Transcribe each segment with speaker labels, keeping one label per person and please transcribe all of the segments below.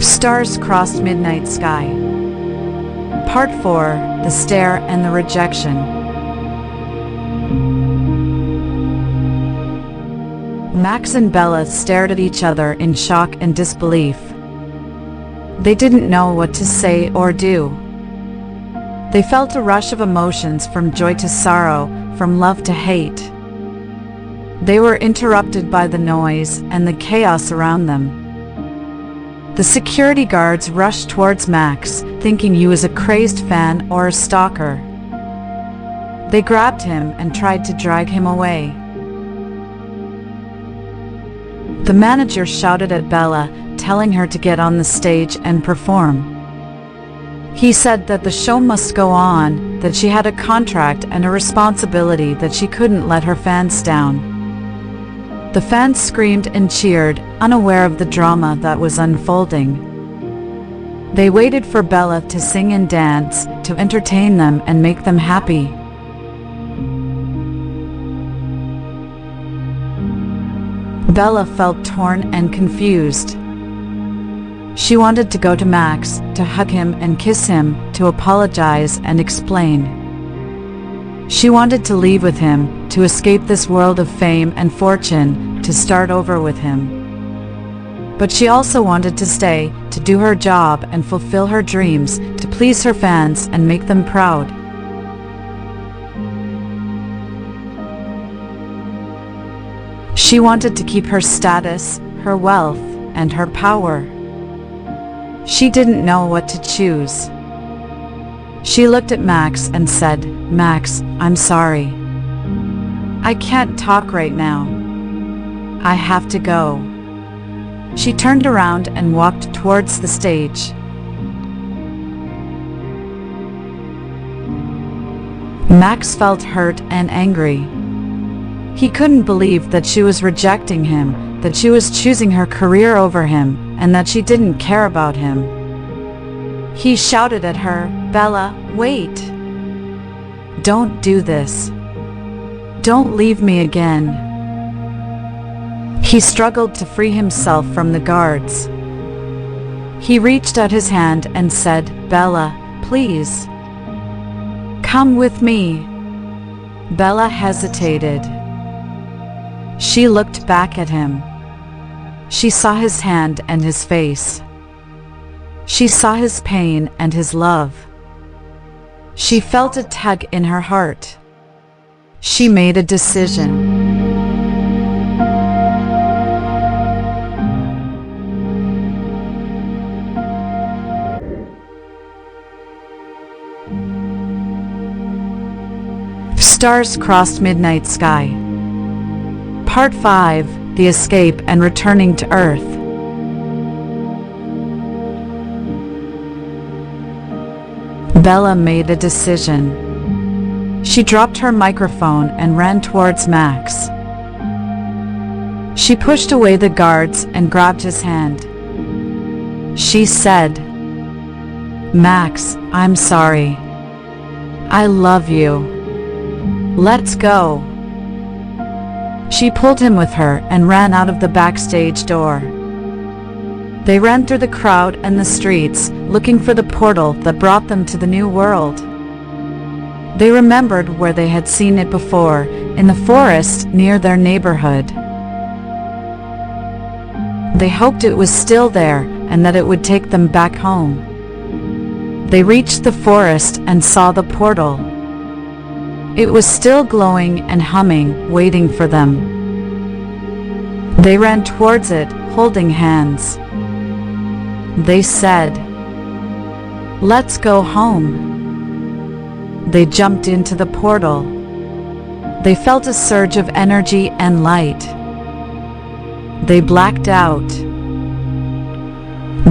Speaker 1: Stars crossed midnight sky. Part 4: The Stare and the Rejection. Max and Bella stared at each other in shock and disbelief. They didn't know what to say or do. They felt a rush of emotions, from joy to sorrow, from love to hate. They were interrupted by the noise and the chaos around them. The security guards rushed towards Max, thinking he was a crazed fan or a stalker. They grabbed him and tried to drag him away. The manager shouted at Bella, telling her to get on the stage and perform. He said that the show must go on, that she had a contract and a responsibility, that she couldn't let her fans down. The fans screamed and cheered, unaware of the drama that was unfolding. They waited for Bella to sing and dance, to entertain them and make them happy. Bella felt torn and confused. She wanted to go to Max, to hug him and kiss him, to apologize and explain. She wanted to leave with him, to escape this world of fame and fortune, to start over with him. But she also wanted to stay, to do her job and fulfill her dreams, to please her fans and make them proud. She wanted to keep her status, her wealth, and her power. She didn't know what to choose. She looked at Max and said, "Max, I'm sorry. I can't talk right now. I have to go." She turned around and walked towards the stage. Max felt hurt and angry. He couldn't believe that she was rejecting him, that she was choosing her career over him, and that she didn't care about him. He shouted at her, "Bella, wait! Don't do this. Don't leave me again." He struggled to free himself from the guards. He reached out his hand and said, "Bella, please. Come with me." Bella hesitated. She looked back at him. She saw his hand and his face. She saw his pain and his love. She felt a tug in her heart. She made a decision. Stars crossed midnight sky. Part 5: The Escape and Returning to Earth. Bella made a decision. She dropped her microphone and ran towards Max. She pushed away the guards and grabbed his hand. She said, "Max, I'm sorry. I love you. Let's go." She pulled him with her and ran out of the backstage door. They ran through the crowd and the streets, looking for the portal that brought them to the new world. They remembered where they had seen it before, in the forest near their neighborhood. They hoped it was still there and that it would take them back home. They reached the forest and saw the portal. It was still glowing and humming, waiting for them. They ran towards it, holding hands. They said, "Let's go home." They jumped into the portal. They felt a surge of energy and light. They blacked out.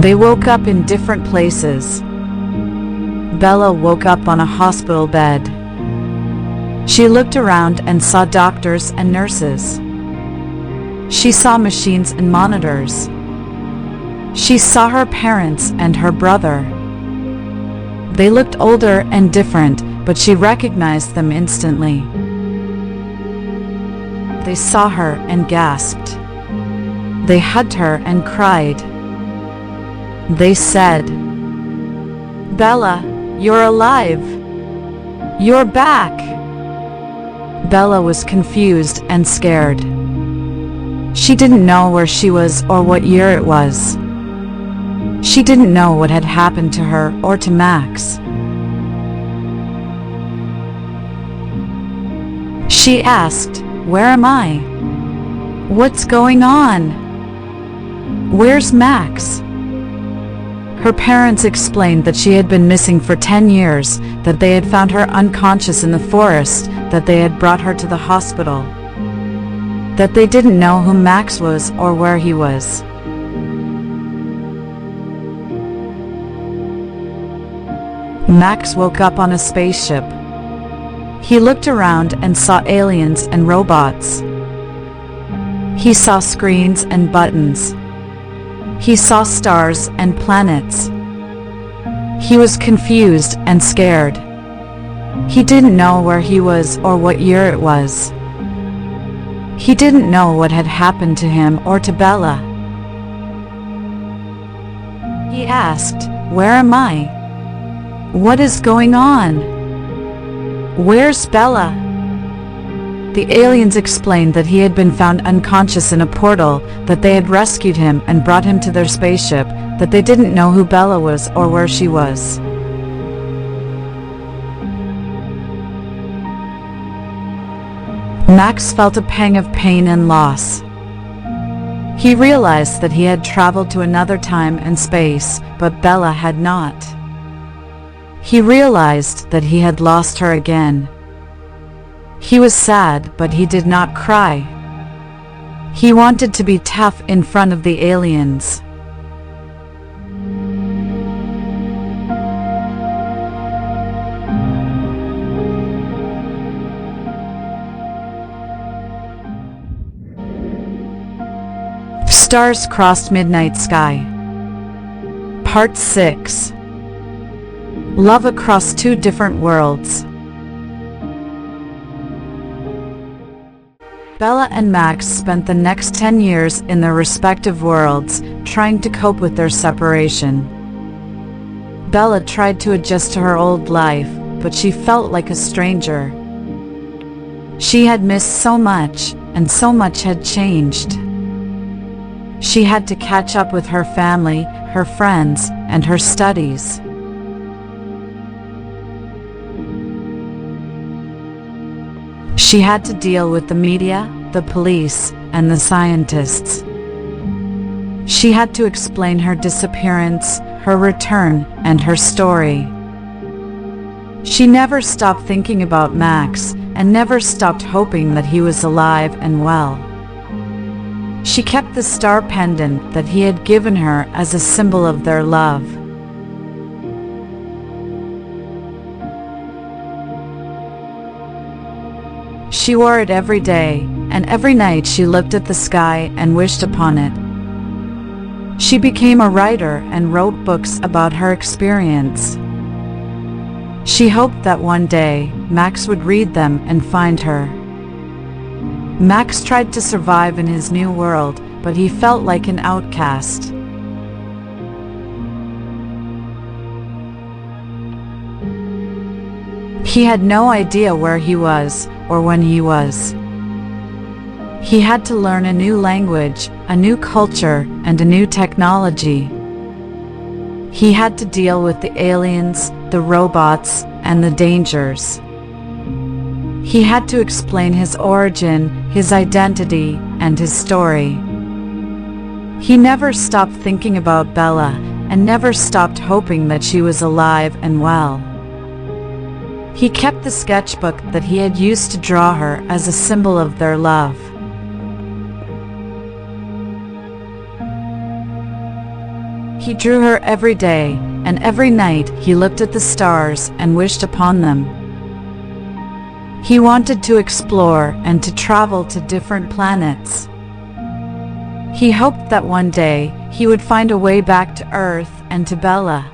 Speaker 1: They woke up in different places. Bella woke up on a hospital bed. She looked around and saw doctors and nurses. She saw machines and monitors. She saw her parents and her brother. They looked older and different, but she recognized them instantly. They saw her and gasped. They hugged her and cried. They said, "Bella, you're alive. You're back." Bella was confused and scared. She didn't know where she was or what year it was. She didn't know what had happened to her or to Max. She asked, "Where am I? What's going on? Where's Max?" Her parents explained that she had been missing for 10 years, that they had found her unconscious in the forest, that they had brought her to the hospital, that they didn't know who Max was or where he was. Max woke up on a spaceship. He looked around and saw aliens and robots. He saw screens and buttons. He saw stars and planets. He was confused and scared. He didn't know where he was or what year it was. He didn't know what had happened to him or to Bella. He asked, "Where am I? What is going on? Where's Bella?" The aliens explained that he had been found unconscious in a portal, that they had rescued him and brought him to their spaceship, that they didn't know who Bella was or where she was. Max felt a pang of pain and loss. He realized that he had traveled to another time and space, but Bella had not. He realized that he had lost her again. He was sad, but he did not cry. He wanted to be tough in front of the aliens. Stars Crossed Midnight Sky. Part 6. Love Across Two Different Worlds. Bella and Max spent the next 10 years in their respective worlds, trying to cope with their separation. Bella tried to adjust to her old life, but she felt like a stranger. She had missed so much, and so much had changed. She had to catch up with her family, her friends, and her studies. She had to deal with the media, the police, and the scientists. She had to explain her disappearance, her return, and her story. She never stopped thinking about Max, and never stopped hoping that he was alive and well. She kept the star pendant that he had given her as a symbol of their love. She wore it every day, and every night she looked at the sky and wished upon it. She became a writer and wrote books about her experience. She hoped that one day, Max would read them and find her. Max tried to survive in his new world, but he felt like an outcast. He had no idea where he was, or when he was. He had to learn a new language, a new culture, and a new technology. He had to deal with the aliens, the robots, and the dangers. He had to explain his origin, his identity, and his story. He never stopped thinking about Bella, and never stopped hoping that she was alive and well. He kept the sketchbook that he had used to draw her as a symbol of their love. He drew her every day, and every night he looked at the stars and wished upon them. He wanted to explore and to travel to different planets. He hoped that one day he would find a way back to Earth and to Bella.